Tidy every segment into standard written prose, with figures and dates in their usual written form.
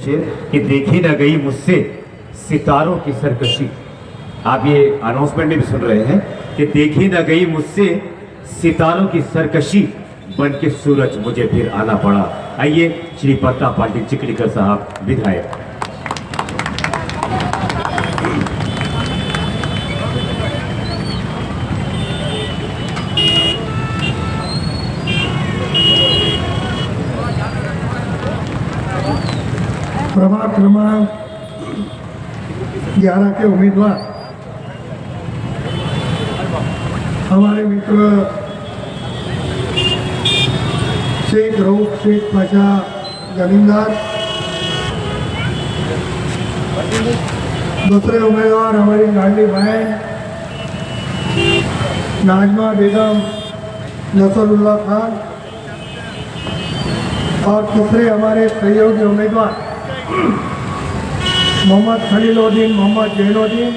शेर कि देखी न गई मुझसे सितारों की सरकशी। आप ये अनाउंसमेंट में भी सुन रहे हैं कि देखी न गई मुझसे सितारों की सरकशी, बन के सूरज मुझे फिर आना पड़ा। आइए श्री प्रताप पाटिल चिखलीकर साहब विधायक। प्रभाग क्रमांक 11 के उम्मीदवार हमारे मित्र शेख रऊफ शेख पाशा जमींदार, दूसरे उम्मीदवार हमारी लाडली बहन नाजमा बेगम नसरुल्लाह खान, और तीसरे हमारे सहयोगी उम्मीदवार मोहम्मद खलीलुद्दीन मोहम्मद जैनुद्दीन।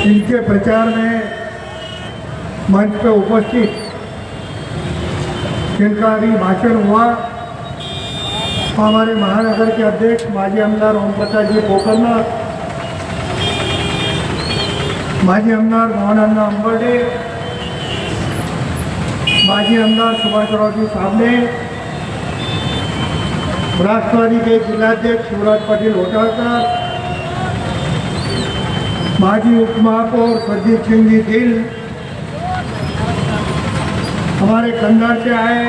इनके प्रचार में मंच पर उपस्थित जिनका अभी भाषण हुआ, हमारे महानगर के अध्यक्ष माजी आमदार ओम प्रकाश जी पोखरना, माजी आमदार मोहन अंबर्डे, माजी आमदार सुभाषराव जी सामने, राष्ट्रवादी के जिलाध्यक्ष शिवराज पाटिल होटाकर, माजी उपमहापौर प्रदीप सिंह जी दिल, हमारे कंधार से आए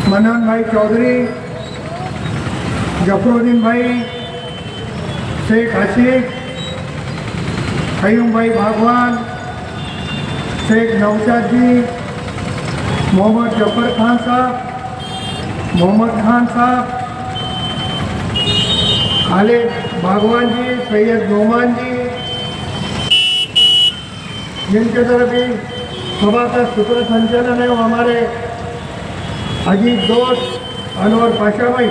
मनन भाई चौधरी, जफरुद्दीन भाई, शेख आशिक, कयूम भाई भागवान, शेख नौशाद जी, मोहम्मद जफर खान साहब, मोहम्मद खान साहब, खालिद भागवान जी, सैयद नोमान जी, जिनके तरफ भी सभा का सूत्र संचालन है वो हमारे अजीत दोस्त अनवर पाशा भाई,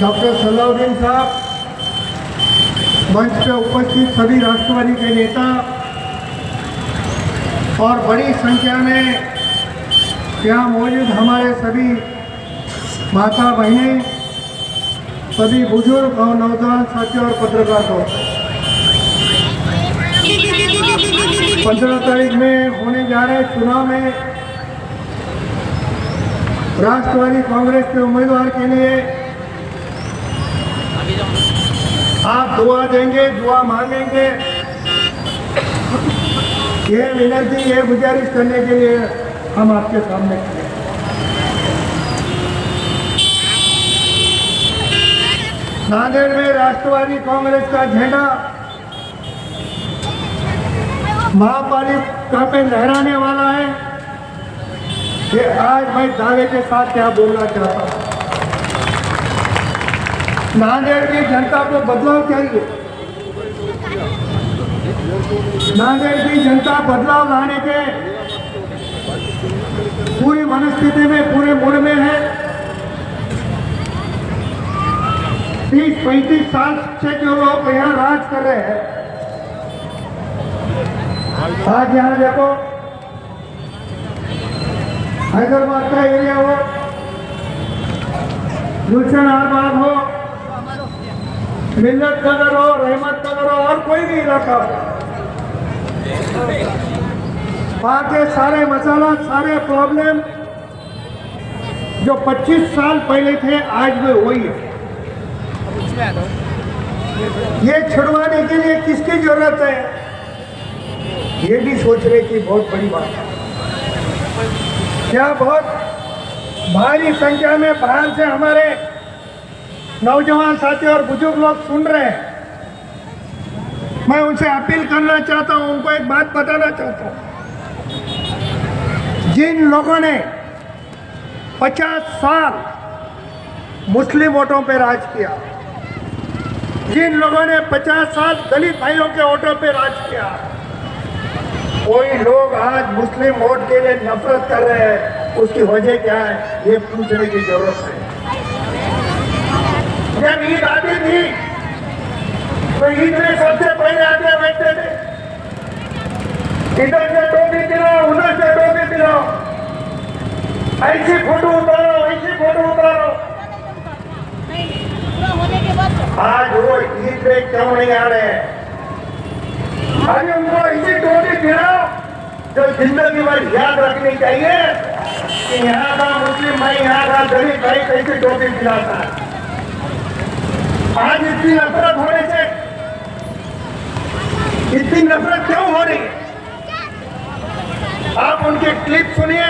डॉक्टर सलाउद्दीन साहब, मंच पर उपस्थित सभी राष्ट्रवादी के नेता और बड़ी संख्या में यहाँ मौजूद हमारे सभी माता बहनें, सभी बुजुर्ग और नौजवान साथियों और पत्रकार दोस्त, 15 तारीख में होने जा रहे चुनाव में राष्ट्रवादी कांग्रेस के उम्मीदवार के लिए आप दुआ देंगे, दुआ मांगेंगे, ये विनती, ये गुजारिश करने के लिए हम आपके सामने खड़े हैं। नांदेड़ में राष्ट्रवादी कांग्रेस का झंडा महापालिका पे लहराने वाला है। ये आज मैं दावे के साथ क्या बोलना चाहता हूँ, नांदेड़ की जनता को बदलाव चाहिए। नांदेड़ की जनता बदलाव लाने के पूरी मनस्थिति में, पूरे मूड में है। 30-35 साल से जो लोग यहाँ राज कर रहे हैं, आज यहाँ देखो हैदराबाद का एरिया हो, गुलशन आरबाग हो, मिल्लत नगर हो, रहमत नगर हो, और कोई भी इलाका हो, वहाँ के सारे मसाला, सारे प्रॉब्लम जो 25 साल पहले थे आज भी वही है। ये छुड़वाने के लिए किसकी जरूरत है, ये भी सोचने की बहुत बड़ी बात है। क्या बहुत भारी संख्या में बाहर से हमारे नौजवान साथी और बुजुर्ग लोग सुन रहे हैं। मैं उनसे अपील करना चाहता हूं, उनको एक बात बताना चाहता हूं। जिन लोगों ने 50 साल मुस्लिम वोटों पे राज किया, जिन लोगों ने 50 साल दलित भाइयों के वोटों पे राज किया, कोई लोग आज मुस्लिम वोट के लिए नफरत कर रहे हैं। उसकी वजह क्या है, ये पूछने की जरूरत है। जब ईद आती थी तो ईद में सबसे पहले आगे बैठते थे, इधर से टोपी दिलाओ, उधर से टोपी दिलाओ, ऐसी फोटो उतारो, ऐसी फोटो क्यों नहीं आ रहे हैं? अरे उनको ऐसी टोपी पहनाओ जो जिंदगी भर याद रखनी चाहिए कि यहाँ का मुस्लिम भाई, यहाँ का गरीब भाई कैसी टोपी पहनाता है। आज इतनी नफरत होने से, इतनी नफरत क्यों हो रही है? आप उनकी क्लिप सुनिए,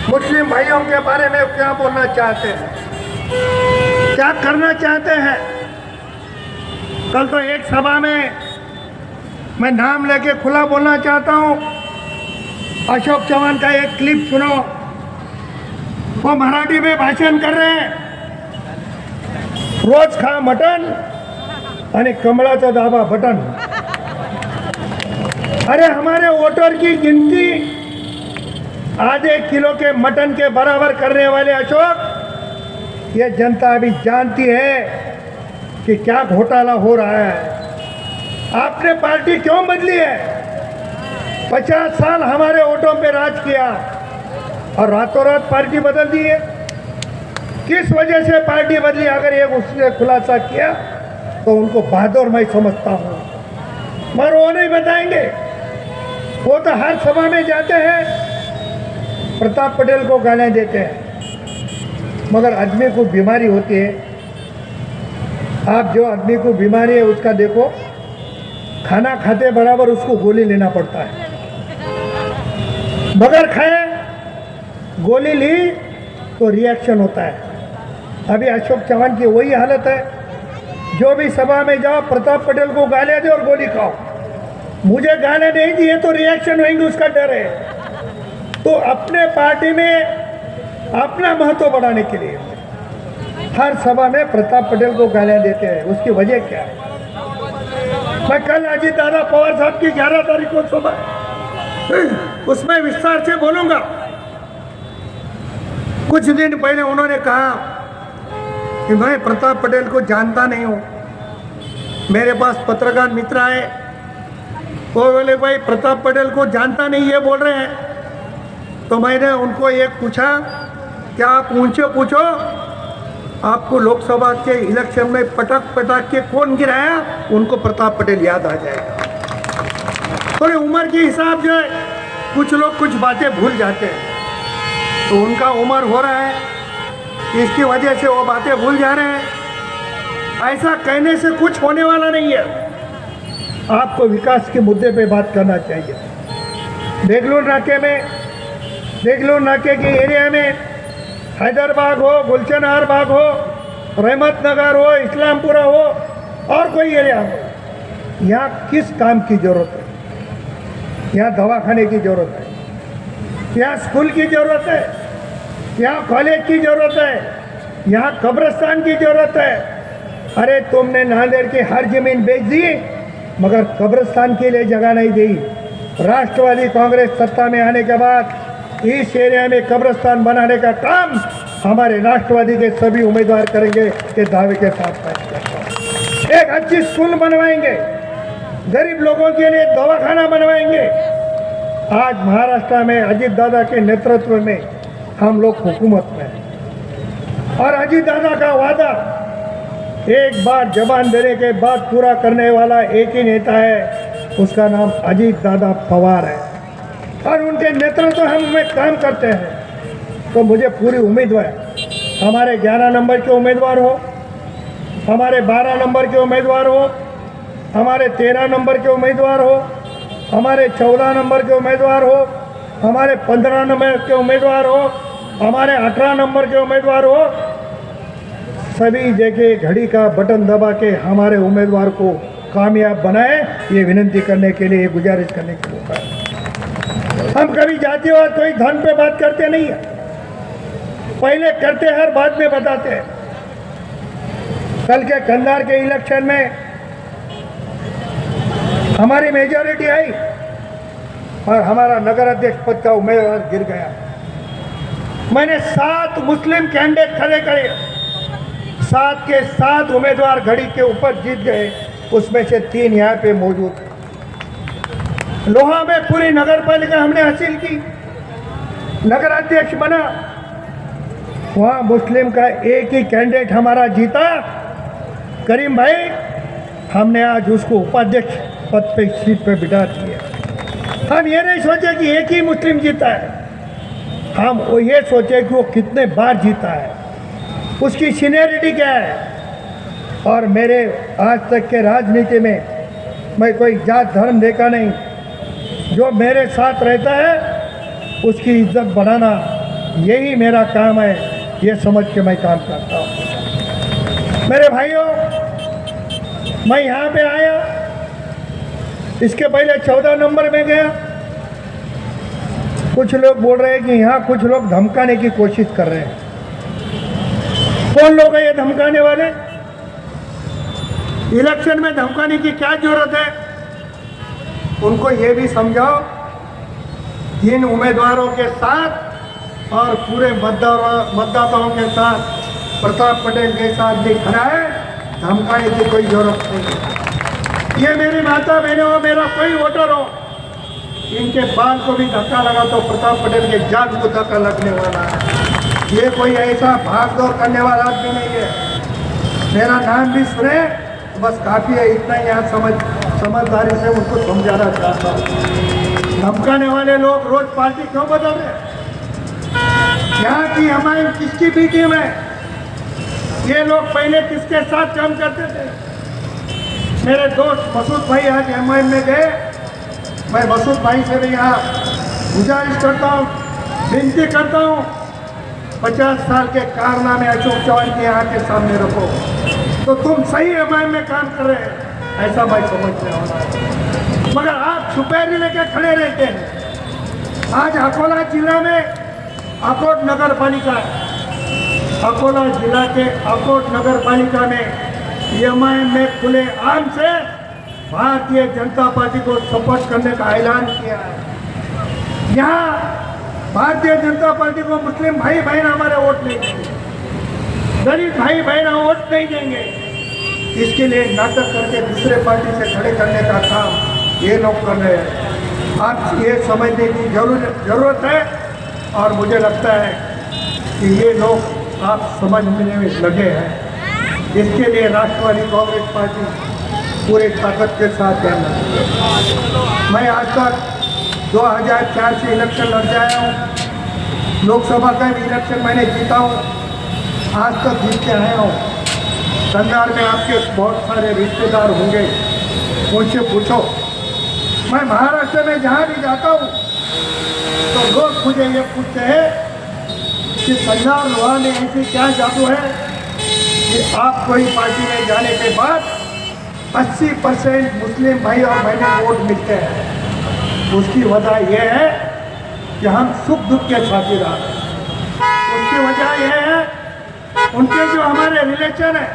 मुस्लिम भाइयों के बारे में क्या बोलना चाहते हैं, क्या करना चाहते हैं। कल तो एक सभा में मैं नाम लेके खुला बोलना चाहता हूं, अशोक चव्हाण का एक क्लिप सुनो। वो मराठी में भाषण कर रहे हैं, रोज खा मटन आणि कमळाचा दाबा बटन। अरे हमारे वोटर की गिनती आधे किलो के मटन के बराबर करने वाले अशोक, ये जनता अभी जानती है कि क्या घोटाला हो रहा है। आपने पार्टी क्यों बदली है? 50 साल हमारे वोटों पे राज किया और रातों रात पार्टी बदल दी है। किस वजह से पार्टी बदली? अगर ये उसने खुलासा किया तो उनको बहादुर मैं समझता हूँ, मगर वो नहीं बताएंगे। वो तो हर सभा में जाते हैं, प्रताप पटेल को गालियाँ देते हैं, मगर आदमी को बीमारी होती है। आप जो आदमी को बीमारी है उसका देखो, खाना खाते बराबर उसको गोली लेना पड़ता है। बगैर खाए गोली ली तो रिएक्शन होता है। अभी अशोक चव्हाण की वही हालत है। जो भी सभा में जाओ, प्रताप पटेल को गालियाँ दे और गोली खाओ। मुझे गालियाँ नहीं दिए तो रिएक्शन होंगे, उसका डर है। तो अपने पार्टी में अपना महत्व बढ़ाने के लिए हर सभा में प्रताप पटेल को गालियाँ देते हैं। उसकी वजह क्या है? मैं कल अजीत दादा पवार साहब की 11 तारीख को सभा, उसमें विस्तार से बोलूंगा। कुछ दिन पहले उन्होंने कहा कि मैं प्रताप पटेल को जानता नहीं हूँ। मेरे पास पत्रकार मित्र आए, वो बोले भाई प्रताप पटेल को जानता नहीं, ये बोल रहे हैं। तो मैंने उनको एक पूछा, क्या आप उनसे पूछो आपको लोकसभा के इलेक्शन में पटक पटक के कौन गिराया, उनको प्रताप पटेल याद आ जाएगा। थोड़ी उम्र के हिसाब से कुछ लोग कुछ बातें भूल जाते हैं, तो उनका उम्र हो रहा है, इसकी वजह से वो बातें भूल जा रहे हैं। ऐसा कहने से कुछ होने वाला नहीं है। आपको विकास के मुद्दे पे बात करना चाहिए। बेगलुरु नाके के एरिया में हैदराबाद हो, गुलशनहर बाग हो, रहमत नगर हो, इस्लामपुरा हो और कोई एरिया हो, यहाँ किस काम की ज़रूरत है? यहाँ दवाखाने की ज़रूरत है, यहाँ स्कूल की ज़रूरत है, यहाँ कॉलेज की ज़रूरत है, यहाँ कब्रिस्तान की ज़रूरत है। अरे तुमने नांदेड़ की हर ज़मीन बेच दी, मगर कब्रिस्तान के लिए जगह नहीं दी। राष्ट्रवादी कांग्रेस सत्ता में आने के बाद इस एरिया में कब्रिस्तान बनाने का काम हमारे राष्ट्रवादी के सभी उम्मीदवार करेंगे, ये दावे के साथ एक अच्छी स्कूल बनवाएंगे, गरीब लोगों के लिए दवाखाना बनवाएंगे। आज महाराष्ट्र में अजीत दादा के नेतृत्व में हम लोग हुकूमत में हैं और अजीत दादा का वादा एक बार जबान देने के बाद पूरा करने वाला एक ही नेता है, उसका नाम अजीत दादा पवार है और उनके नेतृत्व हम में काम करते हैं। तो मुझे पूरी उम्मीद है हमारे 11 नंबर के उम्मीदवार हो, हमारे 12 नंबर के उम्मीदवार हो, हमारे 13 नंबर के उम्मीदवार हो, हमारे 14 नंबर के उम्मीदवार हो, हमारे 15 नंबर के उम्मीदवार हो, हमारे 18 नंबर के उम्मीदवार हो, सभी जगह घड़ी का बटन दबा के हमारे उम्मीदवार को कामयाब बनाए, ये विनती करने के लिए, ये गुजारिश करने के लिए है। हम कभी जातिवाद कोई धन पे बात करते नहीं है, पहले करते हैं और बाद में बताते हैं। कल के कंधार के इलेक्शन में हमारी मेजॉरिटी आई और हमारा नगर अध्यक्ष पद का उम्मीदवार गिर गया। मैंने 7 मुस्लिम कैंडिडेट खड़े करे, 7 के 7 उम्मीदवार घड़ी के ऊपर जीत गए, उसमें से 3 यहाँ पे मौजूद हैं। लोहा में पूरी नगर पालिका हमने हासिल की, नगर अध्यक्ष बना, वहाँ मुस्लिम का एक ही कैंडिडेट हमारा जीता, करीम भाई। हमने आज उसको उपाध्यक्ष पद पे सीट पे बिठा दिया। हम ये नहीं सोचे कि एक ही मुस्लिम जीता है, हम वो ये सोचे कि वो कितने बार जीता है, उसकी सीनियरिटी क्या है। और मेरे आज तक के राजनीति में मैं कोई जात धर्म देखा नहीं, जो मेरे साथ रहता है उसकी इज्जत बढ़ाना यही मेरा काम है, ये समझ के मैं काम करता हूँ। मेरे भाइयों, मैं यहाँ पे आया, इसके पहले 14 नंबर में गया। कुछ लोग बोल रहे हैं कि यहाँ कुछ लोग धमकाने की कोशिश कर रहे हैं। कौन लोग हैं ये धमकाने वाले? इलेक्शन में धमकाने की क्या जरूरत है? उनको ये भी समझाओ, जिन उम्मीदवारों के साथ और पूरे मतदाताओं के साथ प्रताप पटेल के साथ भी खड़ा है, धमकाने की कोई जरूरत नहीं है। ये मेरी माता बहनों हो, मेरा कोई वोटर हो, इनके बाल को भी धक्का लगा तो प्रताप पटेल के जान को धक्का लगने वाला है। ये कोई ऐसा भागदौड़ करने वाला आदमी नहीं है। मेरा नाम भी सुने तो बस काफ़ी है, इतना ही यहाँ समझदारी से उनको समझाना चाहता हूँ। धमकाने वाले लोग रोज पार्टी क्यों बदल रहे? यहाँ की हमारी किसकी भी टीम है? ये लोग पहले किसके साथ काम करते थे? मेरे दोस्त मसूद भाई आज एमआईएम में गए। मैं मसूद भाई से भी यहाँ गुजारिश करता हूँ, विनती करता हूँ, 50 साल के कारनामे अशोक चौहान के यहाँ के सामने रखो तो तुम सही एमआईएम में काम कर रहे हैं, ऐसा मैं समझ रहा हूँ। मगर आप छुपैरी लेके खड़े रहते हैं। आज अकोला जिला में अकोट नगर पालिका है। अकोला जिला के अकोट नगर पालिका में एमआईएम में खुले आम से भारतीय जनता पार्टी को सपोर्ट करने का ऐलान किया है। यहाँ भारतीय जनता पार्टी को मुस्लिम भाई बहन हमारे वोट नहीं देंगे, दलित भाई बहन वोट नहीं देंगे। इसके लिए नाटक करके दूसरे पार्टी से खड़े करने का काम ये लोग कर रहे हैं। आप ये समझने की जरूरत है और मुझे लगता है कि ये लोग आप समझने में लगे हैं। इसके लिए राष्ट्रवादी कांग्रेस पार्टी पूरे ताकत के साथ जाना। मैं आज तक 2004 से इलेक्शन लड़ जाया हूँ, लोकसभा का भी इलेक्शन मैंने जीता हूँ, आज तक जीत के आया हूँ। कंधार में आपके बहुत सारे रिश्तेदार होंगे, उनसे पूछो। मैं महाराष्ट्र में जहाँ भी जाता हूँ तो लोग मुझे ये पूछते हैं कि कंधार लोहा में ऐसी क्या जादू है कि आप कोई पार्टी में जाने के बाद 80% मुस्लिम भाई और बहनें वोट मिलते हैं। उसकी वजह यह है कि हम सुख दुख के साथीदार हैं। उसकी वजह यह है उनके जो हमारे रिलेशन है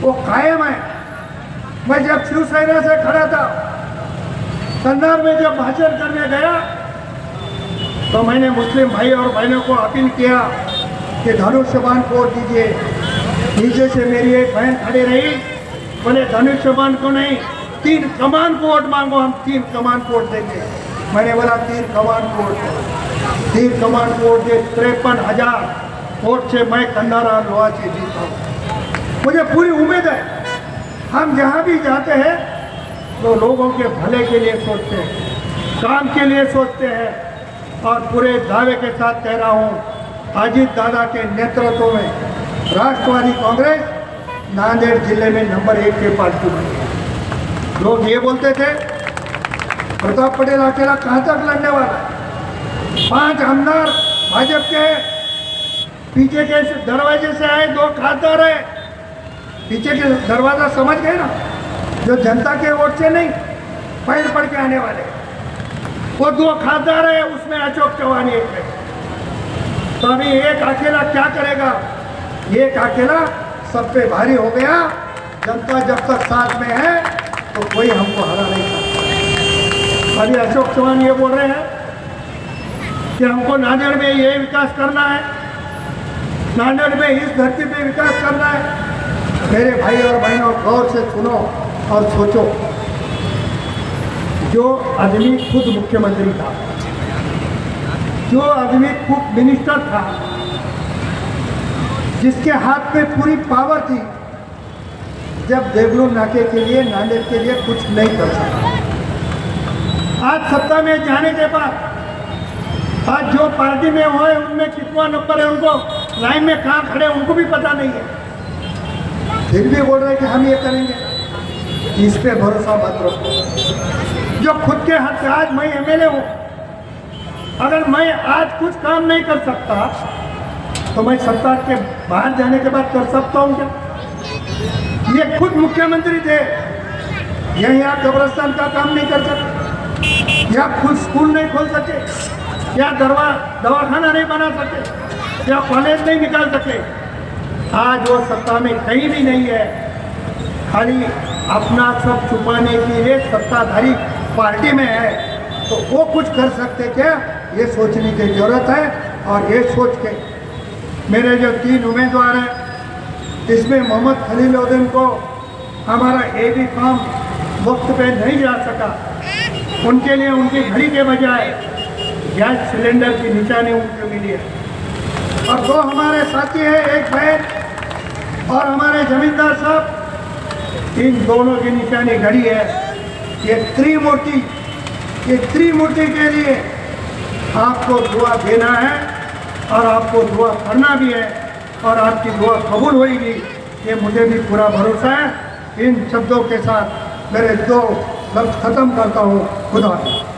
वो कायम है। मैं जब शिवसेना से खड़ा था, कंधार में जब भाषण करने गया तो मैंने मुस्लिम भाई और बहनों को अपील किया कि धनुष्यबाण को वोट दीजिए। नीचे से मेरी एक बहन खड़ी रही, बोले धनुष्यबाण को नहीं, 3 कमान को वोट मांगो, हम 3 कमान को वोट देंगे। मैंने बोला 3 कमान को वोट दो, 3 कमान को वोट दे। 53,000 वोट से मैं कंधार और लोहा से जीता हूँ। मुझे पूरी उम्मीद है हम जहाँ भी जाते हैं तो लोगों के भले के लिए सोचते हैं, काम के लिए सोचते हैं। और पूरे दावे के साथ कह रहा हूँ, अजीत दादा के नेतृत्व में राष्ट्रवादी कांग्रेस नांदेड़ जिले में नंबर 1 के पार्टी बनी है। लोग ये बोलते थे प्रताप पटेल अकेला कहाँ तक लड़ने वाला? 5 आमदार भाजपा के पीछे के दरवाजे से आए, 2 खासदार है। पीछे के दरवाजा समझ गए ना, जो जनता के वोट से नहीं पैर पड़ के आने वाले, वो 2 खासदार है, उसमें अशोक चौहान एक है। तो अभी एक अकेला क्या करेगा? एक अकेला सब पे भारी हो गया। जनता जब तक साथ में है तो कोई हमको हरा नहीं सकता। अभी अशोक चौहान ये बोल रहे हैं कि हमको नांदेड़ में ये विकास करना है, नांदेड़ में इस धरती पे विकास करना है। मेरे भाई और बहनों, गौर से सुनो और सोचो। जो आदमी खुद मुख्यमंत्री था, जो आदमी खुद मिनिस्टर था, जिसके हाथ में पूरी पावर थी, जब देवलू नाके के लिए, नांदेड़ के लिए कुछ नहीं कर सकता। आज सत्ता में जाने के बाद आज जो पार्टी में हुए उनमें कितना नंबर है, उनको लाइन में कहाँ खड़े उनको भी पता नहीं है, फिर भी बोल रहे कि हम ये करेंगे। इस पे भरोसा मत रखो। जो खुद के हाथ से, आज मैं एमएलए हूँ, अगर मैं आज कुछ काम नहीं कर सकता तो मैं सत्ता के बाहर जाने के बाद कर सकता हूँ क्या? ये खुद मुख्यमंत्री थे, यह यहाँ कब्रिस्तान का काम नहीं कर सकते, या खुद स्कूल नहीं खोल सके, या दवाखाना नहीं बना सके, या कॉलेज नहीं निकाल सके। आज वो सत्ता में कहीं भी नहीं है, खाली अपना सब छुपाने के लिए सत्ताधारी पार्टी में है। तो वो कुछ कर सकते क्या, ये सोचने की जरूरत है। और ये सोच के मेरे जो 3 उम्मीदवार हैं, इसमें मोहम्मद खलीलुद्दीन को हमारा एक भी काम वक्त पे नहीं जा सका, उनके लिए उनकी घड़ी के बजाय गैस सिलेंडर की निशानी उनको मिली है। और 2 हमारे साथी हैं, एक बहन और हमारे जमींदार साहब, इन दोनों की निशानी घड़ी है। ये त्रिमूर्ति के लिए आपको दुआ देना है और आपको दुआ करना भी है, और आपकी दुआ कबूल होगी, ये मुझे भी पूरा भरोसा है। इन शब्दों के साथ मेरे 2 लफ्ज़ ख़त्म करता हूँ। खुदा हाफ़िज़।